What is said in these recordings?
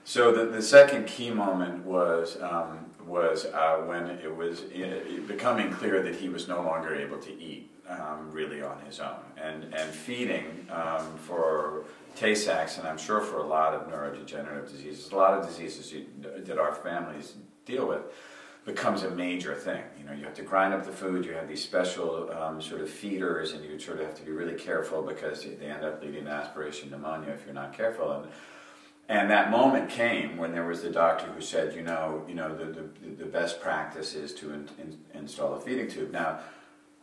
So the second key moment was when it was becoming clear that he was no longer able to eat really on his own, and feeding for Tay-Sachs, and I'm sure for a lot of neurodegenerative diseases, a lot of diseases that our families deal with, becomes a major thing. You know, you have to grind up the food, you have these special sort of feeders, and you sort of have to be really careful because they end up leading to aspiration pneumonia if you're not careful. And that moment came when there was the doctor who said, the best practice is to install a feeding tube. Now,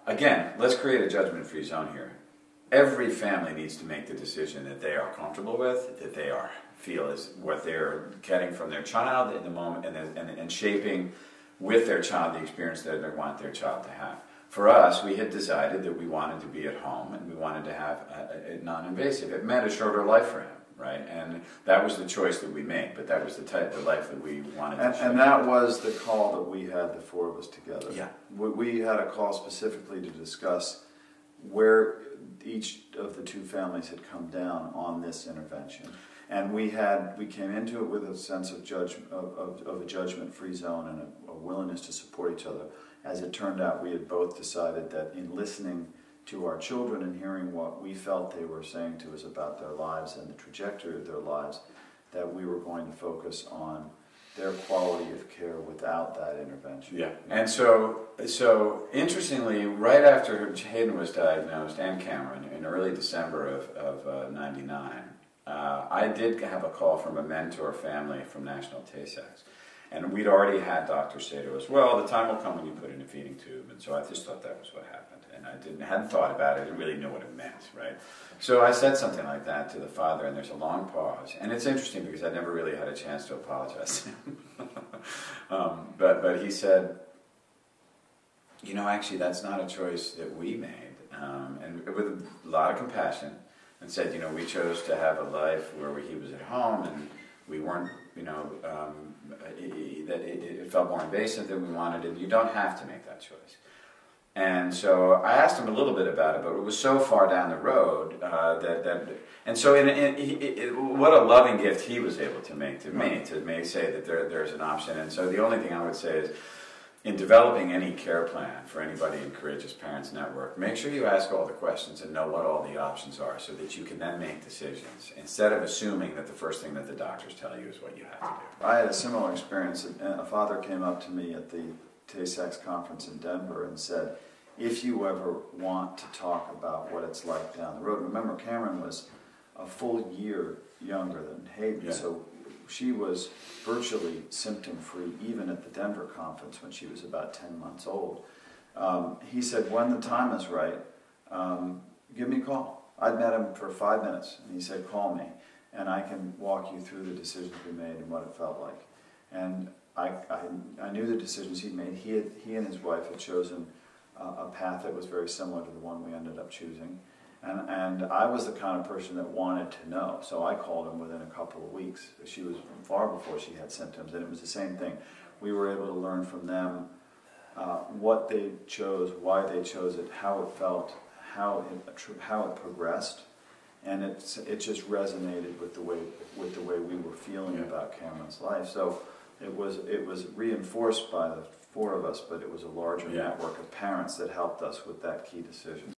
again, let's create a judgment-free zone here. Every family needs to make the decision that they are comfortable with, that they feel is what they're getting from their child in the moment, and shaping with their child the experience that they want their child to have. For us, we had decided that we wanted to be at home and we wanted to have a non-invasive. It meant a shorter life for him, right? And that was the choice that we made, but that was the type of life that we wanted to And that was the call that we had, the four of us together. Yeah. We had a call specifically to discuss where each of the two families had come down on this intervention. And we came into it with a sense of a judgment-free zone and a willingness to support each other. As it turned out, we had both decided that in listening to our children and hearing what we felt they were saying to us about their lives and the trajectory of their lives, that we were going to focus on their quality of care without that intervention. Yeah, and so interestingly, right after Hayden was diagnosed, and Cameron, in early December of '99, I did have a call from a mentor family from National Tay-Sachs. And we'd already had doctors say to us, well, the time will come when you put in a feeding tube. And so I just thought that was what happened. And I hadn't thought about it. I didn't really know what it meant, right? So I said something like that to the father, and there's a long pause. And it's interesting because I never really had a chance to apologize to him. But he said, actually, that's not a choice that we made. And with a lot of compassion, and said, we chose to have a life where he was at home, and we weren't, it felt more invasive than we wanted, and you don't have to make that choice. And so I asked him a little bit about it, but it was so far down the road and so what a loving gift he was able to make to me, say that there's an option. And so the only thing I would say is, in developing any care plan for anybody in Courageous Parents Network, make sure you ask all the questions and know what all the options are so that you can then make decisions, instead of assuming that the first thing that the doctors tell you is what you have to do. I had a similar experience. A father came up to me at the Tay-Sachs conference in Denver and said, if you ever want to talk about what it's like down the road, remember Cameron was a full year younger than Hayden, yeah. So she was virtually symptom-free even at the Denver conference when she was about 10 months old. He said, when the time is right, give me a call. I'd met him for 5 minutes, and he said, call me, and I can walk you through the decisions we made and what it felt like. And I knew the decisions he'd made. He and his wife had chosen a path that was very similar to the one we ended up choosing. And I was the kind of person that wanted to know, so I called him within a couple of weeks. She was far before she had symptoms, and it was the same thing. We were able to learn from them what they chose, why they chose it, how it felt, how it progressed, and it just resonated with the way we were feeling about Cameron's life. So it was reinforced by the four of us, but it was a larger network of parents that helped us with that key decision.